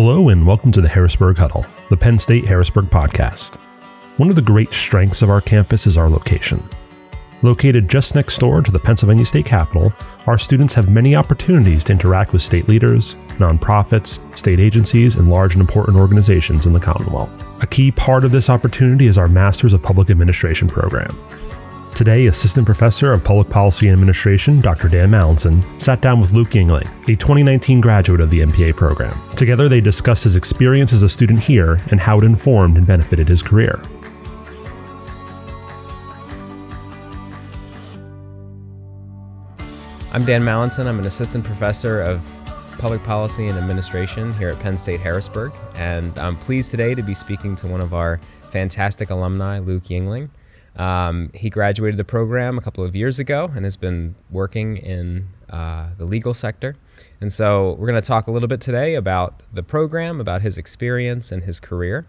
Hello and welcome to the Harrisburg Huddle, the Penn State Harrisburg podcast. One of the great strengths of our campus is our location. Located just next door to the Pennsylvania State Capitol, our students have many opportunities to interact with state leaders, nonprofits, state agencies, and large and important organizations in the Commonwealth. A key part of this opportunity is our Masters of Public Administration program. Today, Assistant Professor of Public Policy and Administration, Dr. Dan Mallinson, sat down with Luke Yingling, a 2019 graduate of the MPA program. Together, they discussed his experience as a student here and how it informed and benefited his career. I'm Dan Mallinson. I'm an Assistant Professor of Public Policy and Administration here at Penn State Harrisburg, and I'm pleased today to be speaking to one of our fantastic alumni, Luke Yingling. He graduated the program a couple of years ago and has been working in the legal sector. And so we're going to talk a little bit today about the program, about his experience and his career.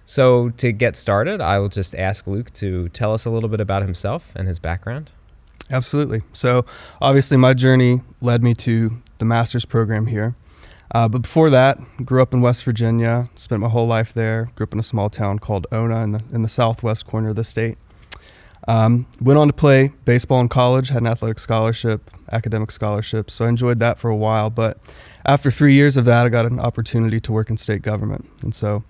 So to get started, I will just ask Luke to tell us a little bit about himself and his background. Absolutely. So obviously my journey led me to the master's program here. But before that, grew up in West Virginia, spent my whole life there, grew up in a small town called Ona in the southwest corner of the state. Went on to play baseball in college, had an athletic scholarship, academic scholarship, so I enjoyed that for a while. But after 3 years of that, I got an opportunity to work in state government. And so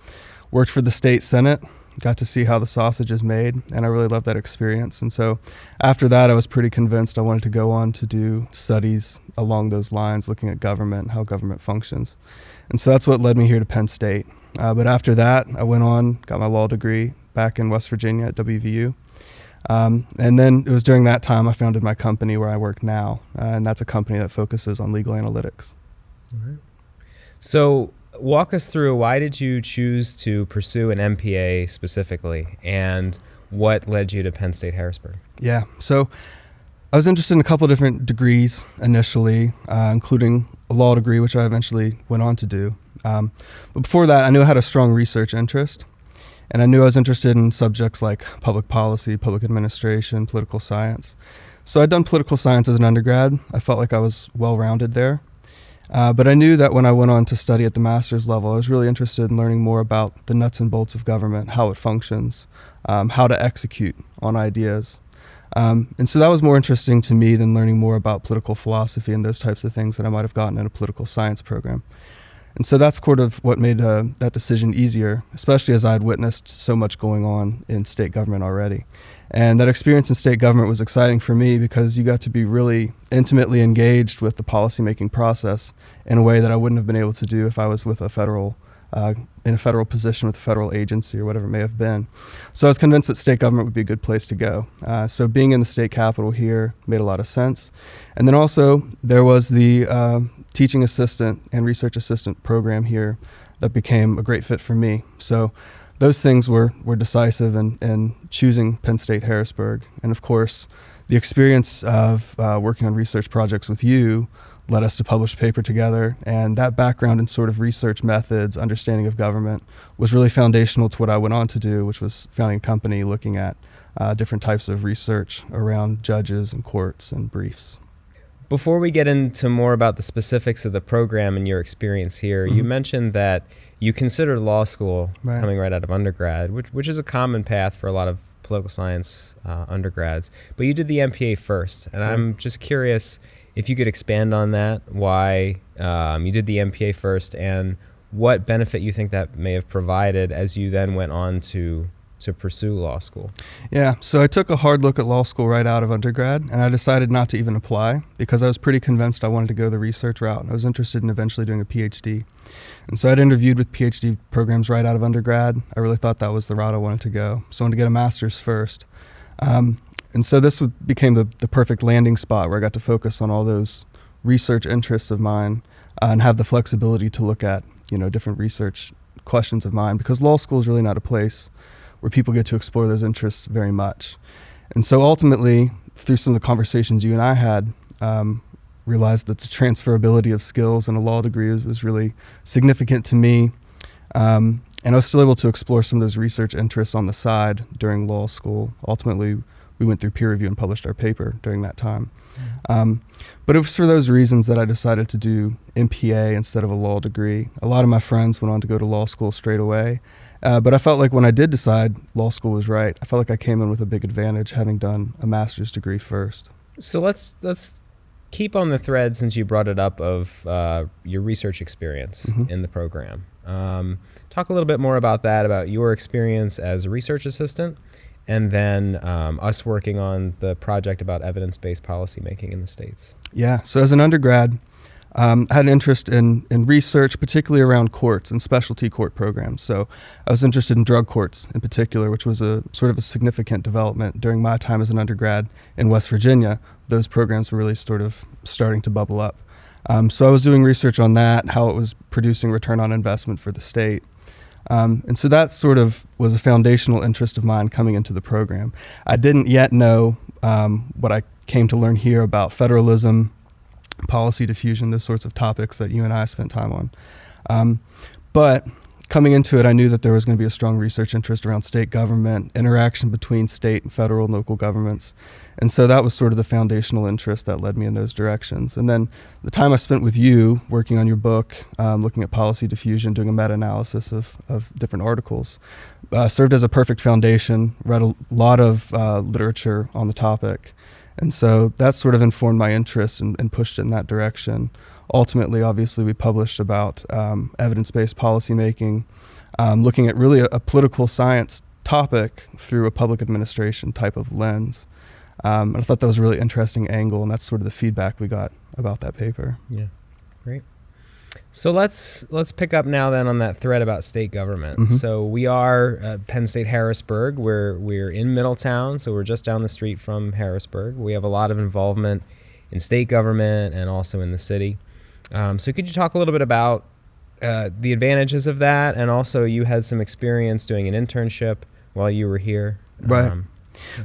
worked for the state Senate, got to see how the sausage is made, and I really loved that experience. And so after that, I was pretty convinced I wanted to go on to do studies along those lines, looking at government and how government functions. And so that's what led me here to Penn State. But after that, I went on, got my law degree back in West Virginia at WVU. And then it was during that time I founded my company where I work now, and that's a company that focuses on legal analytics. All right. So walk us through, why did you choose to pursue an MPA specifically, and what led you to Penn State Harrisburg? Yeah, so I was interested in a couple of different degrees initially, including a law degree, which I eventually went on to do. But before that, I knew I had a strong research interest. And I knew I was interested in subjects like public policy, public administration, political science. So I'd done political science as an undergrad. I felt like I was well-rounded there. But I knew that when I went on to study at the master's level, I was really interested in learning more about the nuts and bolts of government, how it functions, how to execute on ideas. And so that was more interesting to me than learning more about political philosophy and those types of things that I might have gotten in a political science program. And so that's sort of what made that decision easier, especially as I had witnessed so much going on in state government already. And that experience in state government was exciting for me because you got to be really intimately engaged with the policymaking process in a way that I wouldn't have been able to do if I was with in a federal position with a federal agency or whatever it may have been. So I was convinced that state government would be a good place to go. So being in the state capitol here made a lot of sense. And then also there was the teaching assistant and research assistant program here that became a great fit for me. So those things were decisive in choosing Penn State Harrisburg. And of course, the experience of working on research projects with you led us to publish a paper together, and that background in sort of research methods, understanding of government, was really foundational to what I went on to do, which was founding a company looking at different types of research around judges and courts and briefs. Before we get into more about the specifics of the program and your experience here, you mentioned that you considered law school coming right out of undergrad, which is a common path for a lot of political science undergrads, but you did the MPA first, and I'm just curious if you could expand on that, why you did the MPA first, and what benefit you think that may have provided as you then went on to pursue law school. Yeah, so I took a hard look at law school right out of undergrad, and I decided not to even apply because I was pretty convinced I wanted to go the research route, and I was interested in eventually doing a PhD. And so I'd interviewed with PhD programs right out of undergrad. I really thought that was the route I wanted to go. So I wanted to get a master's first. And so this became the perfect landing spot where I got to focus on all those research interests of mine and have the flexibility to look at, different research questions of mine, because law school is really not a place where people get to explore those interests very much. And so ultimately, through some of the conversations you and I had, realized that the transferability of skills in a law degree was really significant to me. And I was still able to explore some of those research interests on the side during law school, ultimately we went through peer review and published our paper during that time. But it was for those reasons that I decided to do MPA instead of a law degree. A lot of my friends went on to go to law school straight away. But I felt like when I did decide law school was right, I felt like I came in with a big advantage having done a master's degree first. So let's keep on the thread, since you brought it up, of your research experience in the program. Talk a little bit more about that, about your experience as a research assistant, and then us working on the project about evidence-based policymaking in the states. Yeah, so as an undergrad, I had an interest in research, particularly around courts and specialty court programs. So I was interested in drug courts in particular, which was a sort of a significant development during my time as an undergrad in West Virginia. Those programs were really sort of starting to bubble up. So I was doing research on that, how it was producing return on investment for the state. And so that sort of was a foundational interest of mine coming into the program. I didn't yet know what I came to learn here about federalism, policy diffusion, those sorts of topics that you and I spent time on. But coming into it, I knew that there was going to be a strong research interest around state government, interaction between state and federal and local governments. And so that was sort of the foundational interest that led me in those directions. And then the time I spent with you working on your book, looking at policy diffusion, doing a meta-analysis of different articles, served as a perfect foundation, read a lot of literature on the topic. And so that sort of informed my interest and pushed it in that direction. Ultimately, obviously, we published about evidence-based policymaking, looking at really a political science topic through a public administration type of lens. And I thought that was a really interesting angle, and that's sort of the feedback we got about that paper. Yeah, great. So let's pick up now then on that thread about state government. So we are Penn State Harrisburg. We're in Middletown, so we're just down the street from Harrisburg. We have a lot of involvement in state government and also in the city. So could you talk a little bit about the advantages of that, and also you had some experience doing an internship while you were here. Right.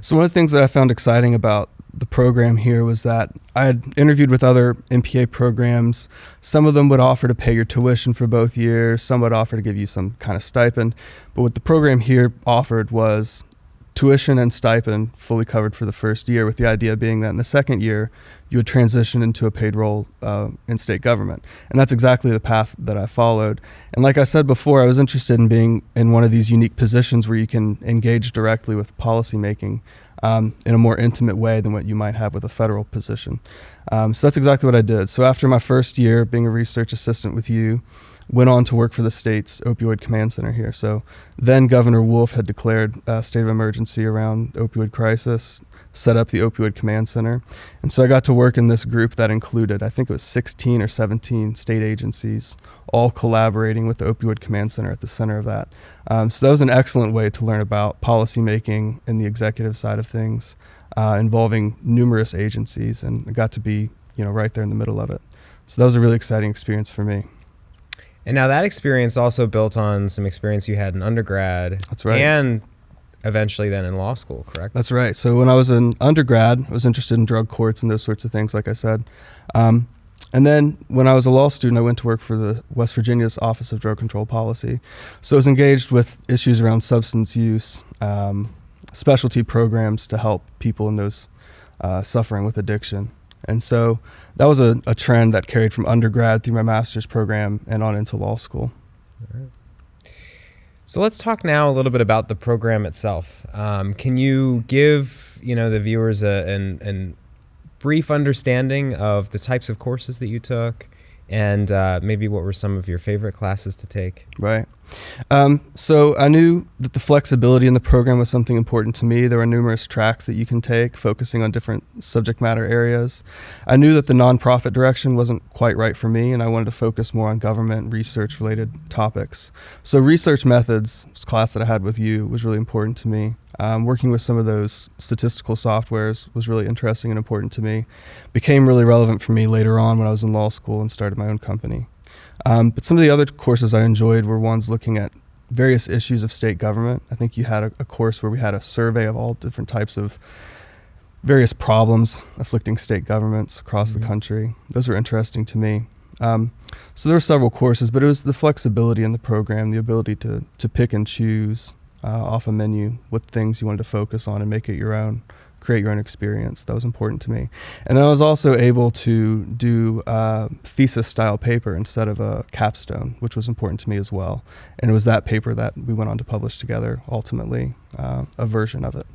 So one of the things that I found exciting about the program here was that I had interviewed with other MPA programs. Some of them would offer to pay your tuition for both years. Some would offer to give you some kind of stipend. But what the program here offered was tuition and stipend fully covered for the first year, with the idea being that in the second year, you would transition into a paid role in state government. And that's exactly the path that I followed. And like I said before, I was interested in being in one of these unique positions where you can engage directly with policymaking in a more intimate way than what you might have with a federal position. So that's exactly what I did. So after my first year being a research assistant with you, went on to work for the state's opioid command center here. So then Governor Wolf had declared a state of emergency around the opioid crisis, set up the opioid command center. And so I got to work in this group that included, I think it was 16 or 17 state agencies, all collaborating with the opioid command center at the center of that. So that was an excellent way to learn about policymaking and the executive side of things, involving numerous agencies, and I got to be, right there in the middle of it. So that was a really exciting experience for me. And now that experience also built on some experience you had in undergrad. That's right. And eventually then in law school, correct? That's right. So when I was an undergrad, I was interested in drug courts and those sorts of things, like I said. And then when I was a law student, I went to work for the West Virginia's Office of Drug Control Policy. So I was engaged with issues around substance use, specialty programs to help people in those suffering with addiction. And so that was a trend that carried from undergrad through my master's program and on into law school. All right. So let's talk now a little bit about the program itself. Can you give the viewers a brief understanding of the types of courses that you took, and maybe what were some of your favorite classes to take? Right. So I knew that the flexibility in the program was something important to me. There were numerous tracks that you can take, focusing on different subject matter areas. I knew that the nonprofit direction wasn't quite right for me, and I wanted to focus more on government research-related topics. So research methods, this class that I had with you, was really important to me. Working with some of those statistical softwares was really interesting and important to me. Became really relevant for me later on when I was in law school and started my own company. But some of the other courses I enjoyed were ones looking at various issues of state government. I think you had a course where we had a survey of all different types of various problems afflicting state governments across the country. Those were interesting to me. So there were several courses, but it was the flexibility in the program, the ability to pick and choose off a menu what things you wanted to focus on and make it your own, create your own experience. That was important to me. And I was also able to do a thesis-style paper instead of a capstone, which was important to me as well. And it was that paper that we went on to publish together, ultimately, a version of it.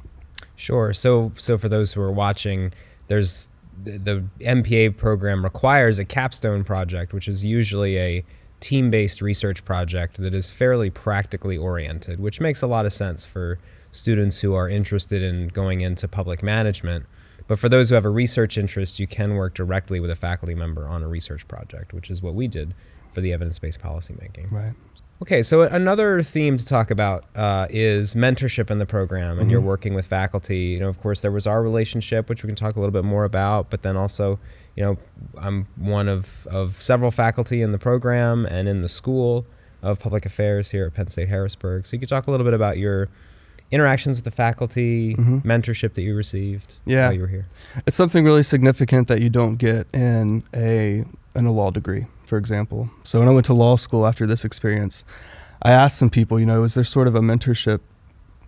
Sure. So for those who are watching, there's the MPA program requires a capstone project, which is usually a team-based research project that is fairly practically oriented, which makes a lot of sense for students who are interested in going into public management. But for those who have a research interest, you can work directly with a faculty member on a research project, which is what we did for the evidence-based policymaking. Right. Okay, so another theme to talk about is mentorship in the program, and you're working with faculty. Of course, there was our relationship, which we can talk a little bit more about, but then also, I'm one of several faculty in the program and in the School of Public Affairs here at Penn State Harrisburg. So you could talk a little bit about your interactions with the faculty, mentorship that you received while you were here. It's something really significant that you don't get in a law degree, for example. So when I went to law school after this experience, I asked some people, is there sort of a mentorship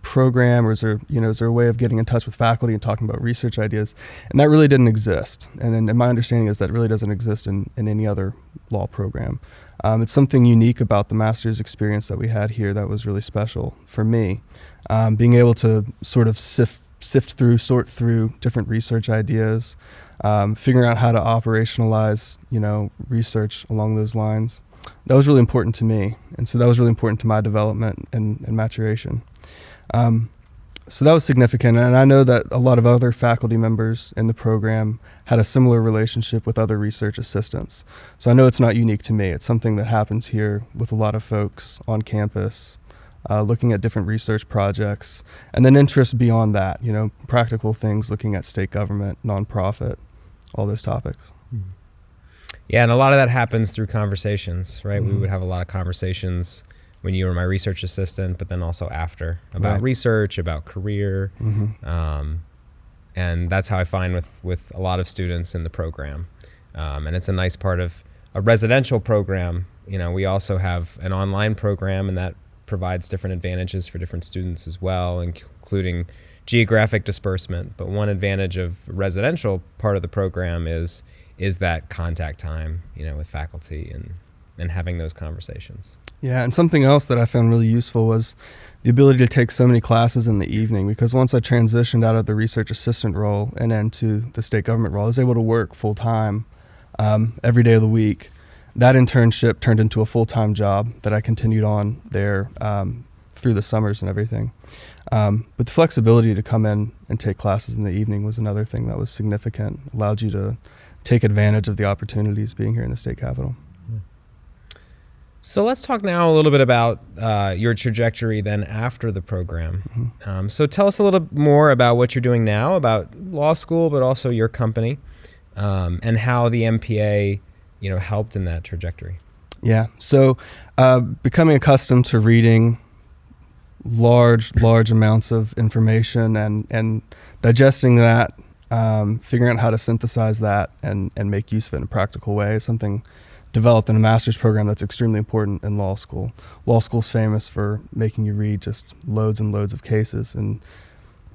program, or is there a way of getting in touch with faculty and talking about research ideas? And that really didn't exist. And my understanding is that really doesn't exist in any other law program. It's something unique about the master's experience that we had here that was really special for me. Being able to sort of sort through different research ideas, figuring out how to operationalize, research along those lines. That was really important to me. And so that was really important to my development and maturation. So that was significant. And I know that a lot of other faculty members in the program had a similar relationship with other research assistants. So I know it's not unique to me. It's something that happens here with a lot of folks on campus, looking at different research projects, and then interests beyond that, practical things, looking at state government, nonprofit, all those topics. Yeah, and a lot of that happens through conversations, right? We would have a lot of conversations when you were my research assistant, but then also after, about research, about career. And that's how I find with a lot of students in the program. And it's a nice part of a residential program. We also have an online program, and that provides different advantages for different students as well, including geographic disbursement. But one advantage of residential part of the program is that contact time, with faculty and having those conversations. Yeah, and something else that I found really useful was the ability to take so many classes in the evening, because once I transitioned out of the research assistant role and into the state government role, I was able to work full-time every day of the week. That internship turned into a full-time job that I continued on there through the summers and everything. But the flexibility to come in and take classes in the evening was another thing that was significant, allowed you to take advantage of the opportunities being here in the state capitol. So let's talk now a little bit about your trajectory then after the program. So tell us a little more about what you're doing now, about law school, but also your company, and how the MPA, helped in that trajectory. Yeah. So becoming accustomed to reading large amounts of information and digesting that, figuring out how to synthesize that and make use of it in a practical way is something developed in a master's program that's extremely important in law school. Law school's famous for making you read just loads and loads of cases, and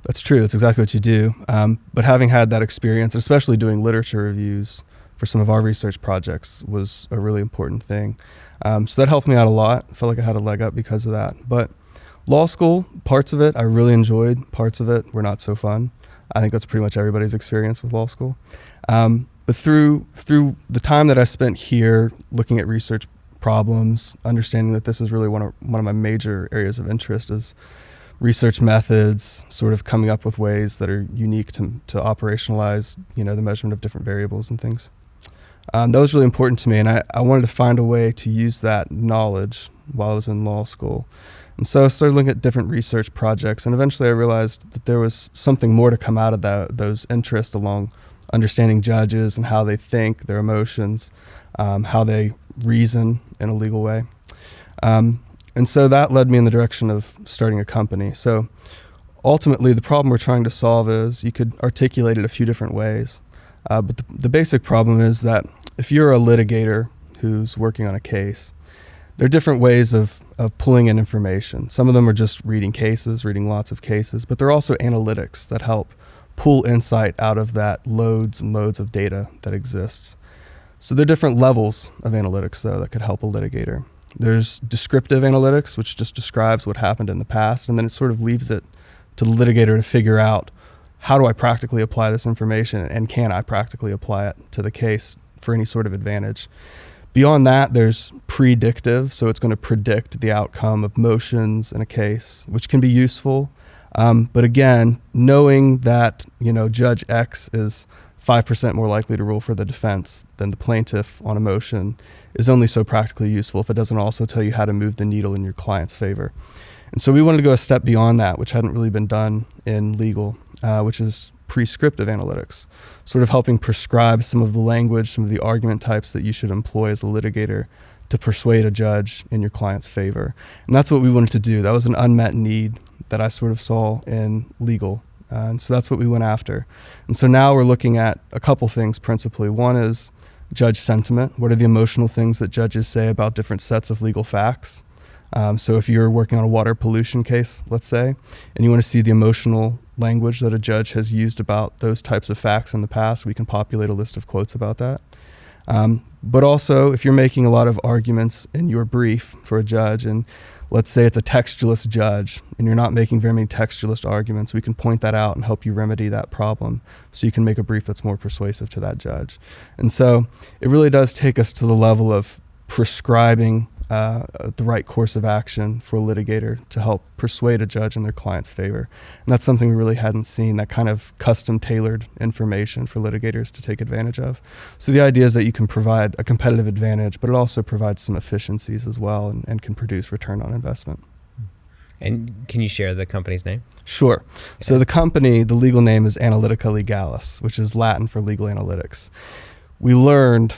that's true. That's exactly what you do. But having had that experience, especially doing literature reviews for some of our research projects, was a really important thing. So that helped me out a lot. I felt like I had a leg up because of that. But law school, parts of it I really enjoyed. Parts of it were not so fun. I think that's pretty much everybody's experience with law school. But through the time that I spent here looking at research problems, understanding that this is really one of my major areas of interest is research methods, sort of coming up with ways that are unique to operationalize, the measurement of different variables and things. That was really important to me, and I wanted to find a way to use that knowledge while I was in law school. And so I started looking at different research projects, and eventually I realized that there was something more to come out of those interests along understanding judges and how they think, their emotions, how they reason in a legal way. And so that led me in the direction of starting a company. So ultimately, the problem we're trying to solve is, you could articulate it a few different ways. But the basic problem is that if you're a litigator who's working on a case, there are different ways of pulling in information. Some of them are just reading cases, reading lots of cases, but there are also analytics that help pull insight out of that loads and loads of data that exists. So there are different levels of analytics, though, that could help a litigator. There's descriptive analytics, which just describes what happened in the past, and then it sort of leaves it to the litigator to figure out, how do I practically apply this information, and can I practically apply it to the case for any sort of advantage? Beyond that, there's predictive, so it's going to predict the outcome of motions in a case, which can be useful. But again, knowing that Judge X is 5% more likely to rule for the defense than the plaintiff on a motion is only so practically useful if it doesn't also tell you how to move the needle in your client's favor. And so we wanted to go a step beyond that, which hadn't really been done in legal, which is prescriptive analytics, sort of helping prescribe some of the language, some of the argument types that you should employ as a litigator to persuade a judge in your client's favor. And that's what we wanted to do. That was an unmet need that I sort of saw in legal. And so that's what we went after. And so now we're looking at a couple things principally. One is judge sentiment. What are the emotional things that judges say about different sets of legal facts? So if you're working on a water pollution case, let's say, and you want to see the emotional language that a judge has used about those types of facts in the past, we can populate a list of quotes about that. But also, if you're making a lot of arguments in your brief for a judge, and let's say it's a textualist judge, and you're not making very many textualist arguments, we can point that out and help you remedy that problem so you can make a brief that's more persuasive to that judge. And so it really does take us to the level of prescribing the right course of action for a litigator to help persuade a judge in their client's favor. And that's something we really hadn't seen, that kind of custom tailored information for litigators to take advantage of. So the idea is that you can provide a competitive advantage, but it also provides some efficiencies as well and can produce return on investment. And can you share the company's name? Sure. Yeah. So the company, the legal name is Analytica Legalis, which is Latin for legal analytics. We learned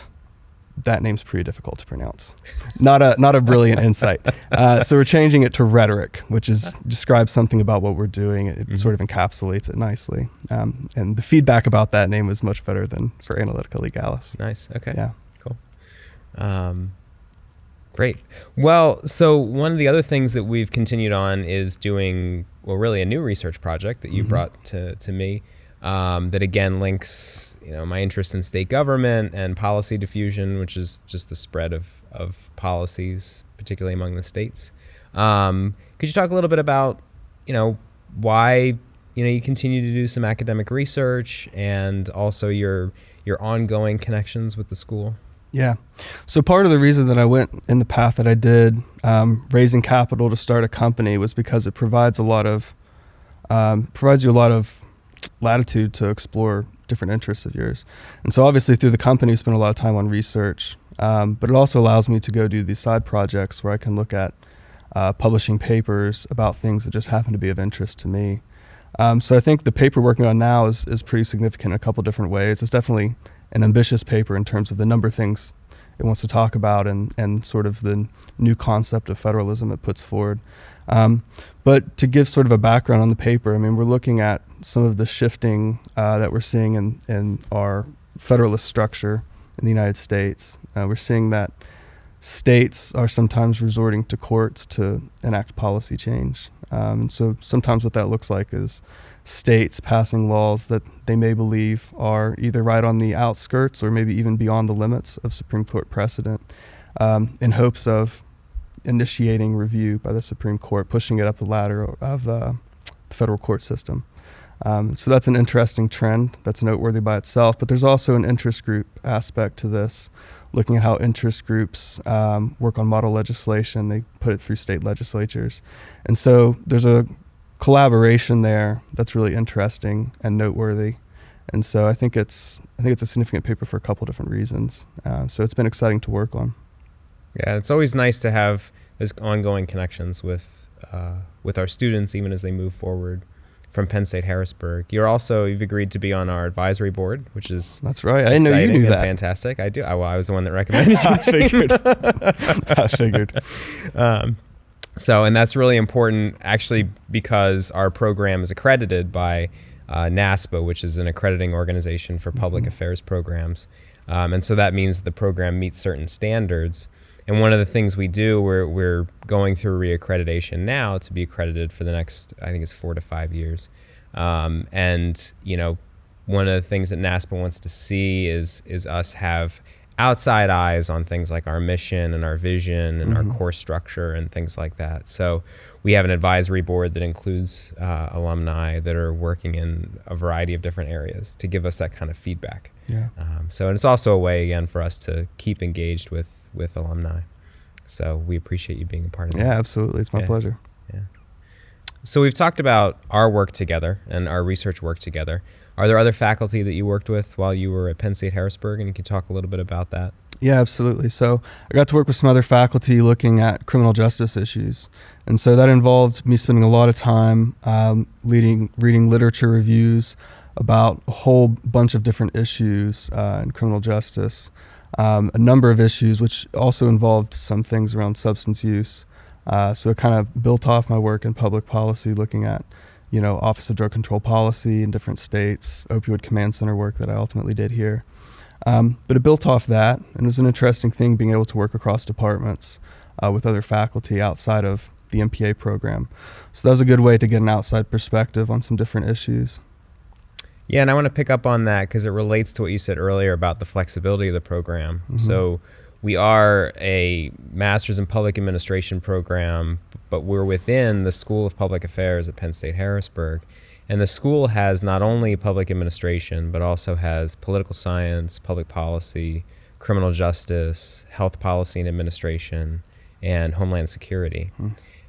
that name's pretty difficult to pronounce. Not a brilliant insight. So we're changing it to rhetoric, which describes something about what we're doing. It sort of encapsulates it nicely. And the feedback about that name was much better than for Analytica Legalis. Nice. Okay. Yeah. Cool. Great. Well, so one of the other things that we've continued on is doing, really a new research project that you brought to me. That again links, my interest in state government and policy diffusion, which is just the spread of policies, particularly among the states. Could you talk a little bit about, why, you continue to do some academic research and also your ongoing connections with the school? Yeah. So part of the reason that I went in the path that I did, raising capital to start a company, was because it provides you a lot of latitude to explore different interests of yours. And so obviously through the company, we spend a lot of time on research, but it also allows me to go do these side projects where I can look at publishing papers about things that just happen to be of interest to me. So I think the paper we're working on now is pretty significant in a couple different ways. It's definitely an ambitious paper in terms of the number of things it wants to talk about and sort of the new concept of federalism it puts forward. But to give sort of a background on the paper, we're looking at some of the shifting that we're seeing in our federalist structure in the United States. We're seeing that states are sometimes resorting to courts to enact policy change. So sometimes what that looks like is states passing laws that they may believe are either right on the outskirts or maybe even beyond the limits of Supreme Court precedent, in hopes of initiating review by the Supreme Court, pushing it up the ladder of the federal court system. So that's an interesting trend that's noteworthy by itself, but there's also an interest group aspect to this, looking at how interest groups work on model legislation. They put it through state legislatures. And so there's a collaboration there that's really interesting and noteworthy. And so I think it's a significant paper for a couple different reasons. So it's been exciting to work on. Yeah, it's always nice to have those ongoing connections with our students, even as they move forward from Penn State Harrisburg. You've agreed to be on our advisory board, which is that's right. I didn't know you knew that. Fantastic. I do. I was the one that recommended you. I figured. And that's really important, actually, because our program is accredited by NASPA, which is an accrediting organization for public affairs programs. And so that means that the program meets certain standards. And one of the things we do, we're going through reaccreditation now to be accredited for the next, I think it's 4 to 5 years. And, one of the things that NASPA wants to see is us have outside eyes on things like our mission and our vision and our course structure and things like that. So we have an advisory board that includes alumni that are working in a variety of different areas to give us that kind of feedback. Yeah. And it's also a way, again, for us to keep engaged with alumni. So we appreciate you being a part of that. Yeah, absolutely. It's my pleasure. Yeah. So we've talked about our work together and our research work together. Are there other faculty that you worked with while you were at Penn State Harrisburg? And you can talk a little bit about that. Yeah, absolutely. So I got to work with some other faculty looking at criminal justice issues. And so that involved me spending a lot of time reading literature reviews about a whole bunch of different issues in criminal justice, a number of issues, which also involved some things around substance use. So it kind of built off my work in public policy, looking at Office of Drug Control Policy in different states, Opioid Command Center work that I ultimately did here. But it built off that, and it was an interesting thing being able to work across departments with other faculty outside of the MPA program. So that was a good way to get an outside perspective on some different issues. Yeah, and I want to pick up on that because it relates to what you said earlier about the flexibility of the program. So we are a Master's in Public Administration program, but we're within the School of Public Affairs at Penn State Harrisburg. And the school has not only public administration, but also has political science, public policy, criminal justice, health policy and administration, and homeland security.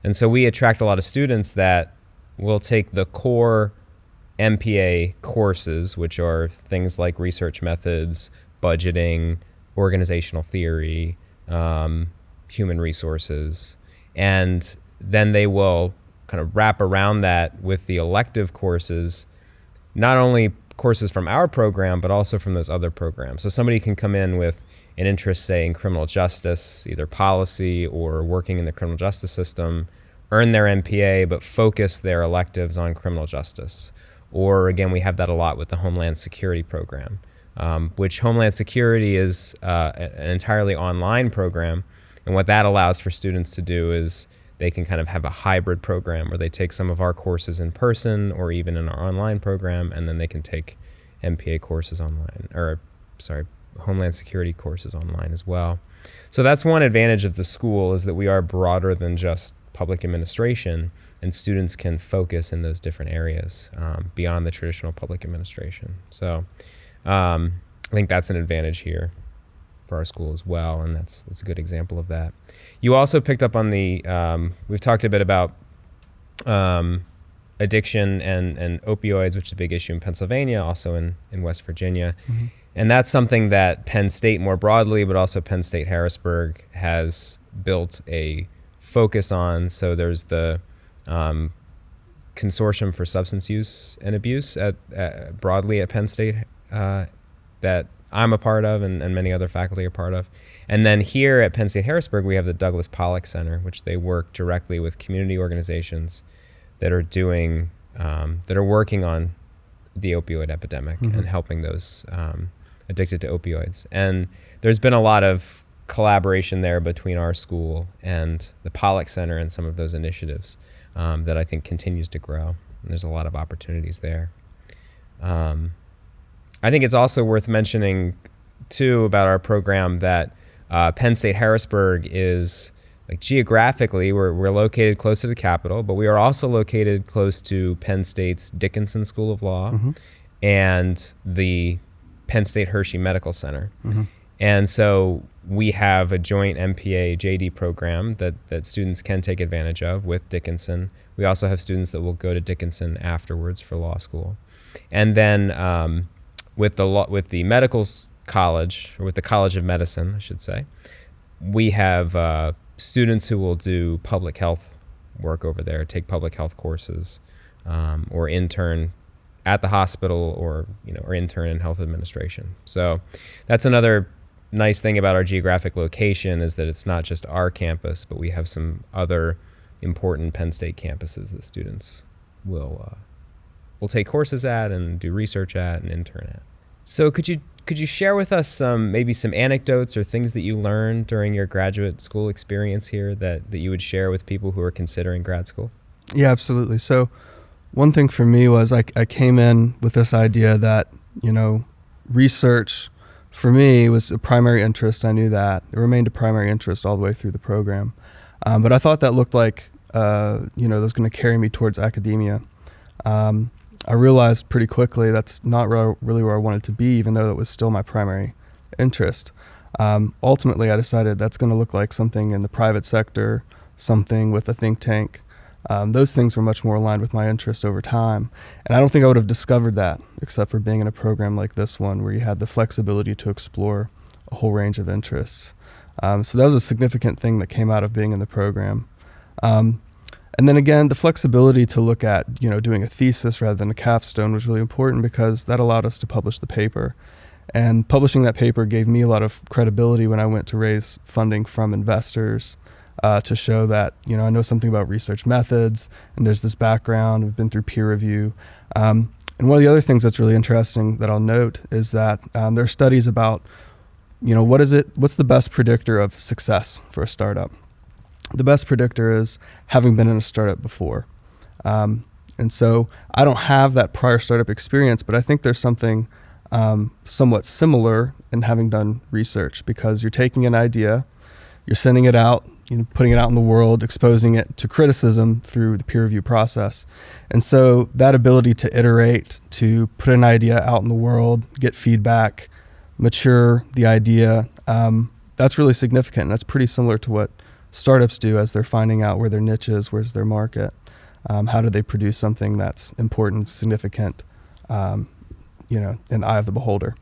And so we attract a lot of students that will take the core MPA courses, which are things like research methods, budgeting, organizational theory, human resources, and then they will kind of wrap around that with the elective courses, not only courses from our program, but also from those other programs. So somebody can come in with an interest, say, in criminal justice, either policy or working in the criminal justice system, earn their MPA, but focus their electives on criminal justice. Or again, we have that a lot with the Homeland Security program, which Homeland Security is an entirely online program. And what that allows for students to do is they can kind of have a hybrid program where they take some of our courses in person or even in our online program, and then they can take MPA courses online, Homeland Security courses online as well. So that's one advantage of the school, is that we are broader than just public administration, and students can focus in those different areas beyond the traditional public administration. So I think that's an advantage here for our school as well, and that's a good example of that. You also picked up on we've talked a bit about addiction and opioids, which is a big issue in Pennsylvania, also in West Virginia. And that's something that Penn State more broadly, but also Penn State Harrisburg has built a focus on. So there's the Consortium for Substance Use and Abuse broadly at Penn State that I'm a part of and many other faculty are part of. And then here at Penn State Harrisburg, we have the Douglas Pollock Center, which they work directly with community organizations that are working on the opioid epidemic and helping those addicted to opioids. And there's been a lot of collaboration there between our school and the Pollock Center and some of those initiatives that I think continues to grow. And there's a lot of opportunities there. I think it's also worth mentioning, too, about our program that Penn State Harrisburg is, like, geographically, we're located close to the Capitol, but we are also located close to Penn State's Dickinson School of Law and the Penn State Hershey Medical Center. And so we have a joint MPA JD program that students can take advantage of with Dickinson. We also have students that will go to Dickinson afterwards for law school. And then with the medical college, or with the College of Medicine, I should say, we have students who will do public health work over there, take public health courses, or intern at the hospital, or intern in health administration. So that's another nice thing about our geographic location, is that it's not just our campus, but we have some other important Penn State campuses that students will take courses at and do research at and intern at. So could you share with us some anecdotes or things that you learned during your graduate school experience here that you would share with people who are considering grad school? Yeah, absolutely. So One thing for me was I came in with this idea that, research for me was a primary interest. I knew that. It remained a primary interest all the way through the program. But I thought that looked like, that was going to carry me towards academia. I realized pretty quickly that's not really where I wanted to be, even though that was still my primary interest. Ultimately, I decided that's going to look like something in the private sector, something with a think tank. Those things were much more aligned with my interest over time. And I don't think I would have discovered that except for being in a program like this one where you had the flexibility to explore a whole range of interests. So that was a significant thing that came out of being in the program. And then again, the flexibility to look at, doing a thesis rather than a capstone was really important because that allowed us to publish the paper. And publishing that paper gave me a lot of credibility when I went to raise funding from investors. To show that, I know something about research methods and there's this background, I've been through peer review. And one of the other things that's really interesting that I'll note is that there are studies about, what's the best predictor of success for a startup? The best predictor is having been in a startup before. And so I don't have that prior startup experience, but I think there's something somewhat similar in having done research because you're taking an idea, you're sending it out, putting it out in the world, exposing it to criticism through the peer review process. And so that ability to iterate, to put an idea out in the world, get feedback, mature the idea, that's really significant. And that's pretty similar to what startups do as they're finding out where their niche is, where's their market, how do they produce something that's important, significant, in the eye of the beholder.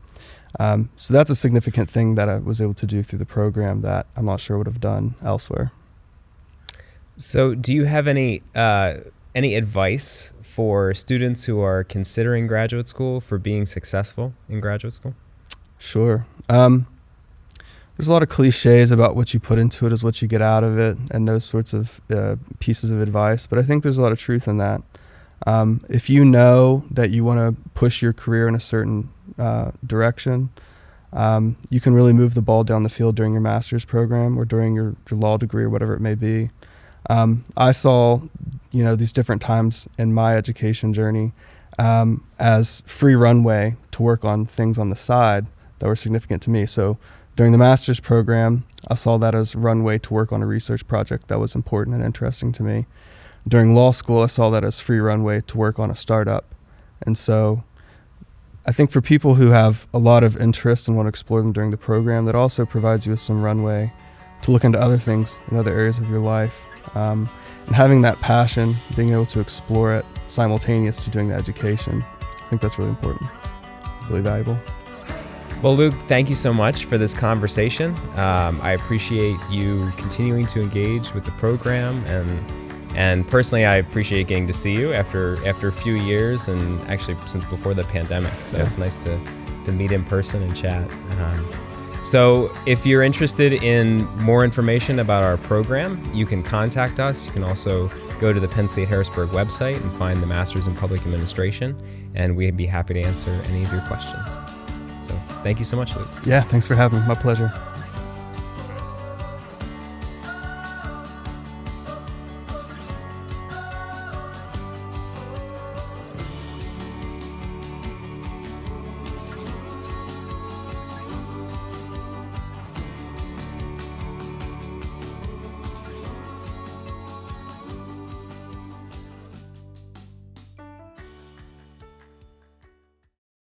So that's a significant thing that I was able to do through the program that I'm not sure I would have done elsewhere. So do you have any advice for students who are considering graduate school for being successful in graduate school? Sure. There's a lot of cliches about what you put into it is what you get out of it and those sorts of pieces of advice, but I think there's a lot of truth in that. If you know that you want to push your career in a certain direction, you can really move the ball down the field during your master's program or during your law degree or whatever it may be. I saw, these different times in my education journey as free runway to work on things on the side that were significant to me. So during the master's program, I saw that as runway to work on a research project that was important and interesting to me. During law school, I saw that as free runway to work on a startup. And so I think for people who have a lot of interest and want to explore them during the program, that also provides you with some runway to look into other things in other areas of your life. And having that passion, being able to explore it simultaneous to doing the education, I think that's really important, really valuable. Well, Luke, thank you so much for this conversation. I appreciate you continuing to engage with the program, and personally, I appreciate getting to see you after a few years, and actually since before the pandemic. So It's nice to meet in person and chat. So if you're interested in more information about our program, you can contact us. You can also go to the Penn State Harrisburg website and find the Master's in Public Administration, and we'd be happy to answer any of your questions. So thank you so much, Luke. Yeah, thanks for having me. My pleasure.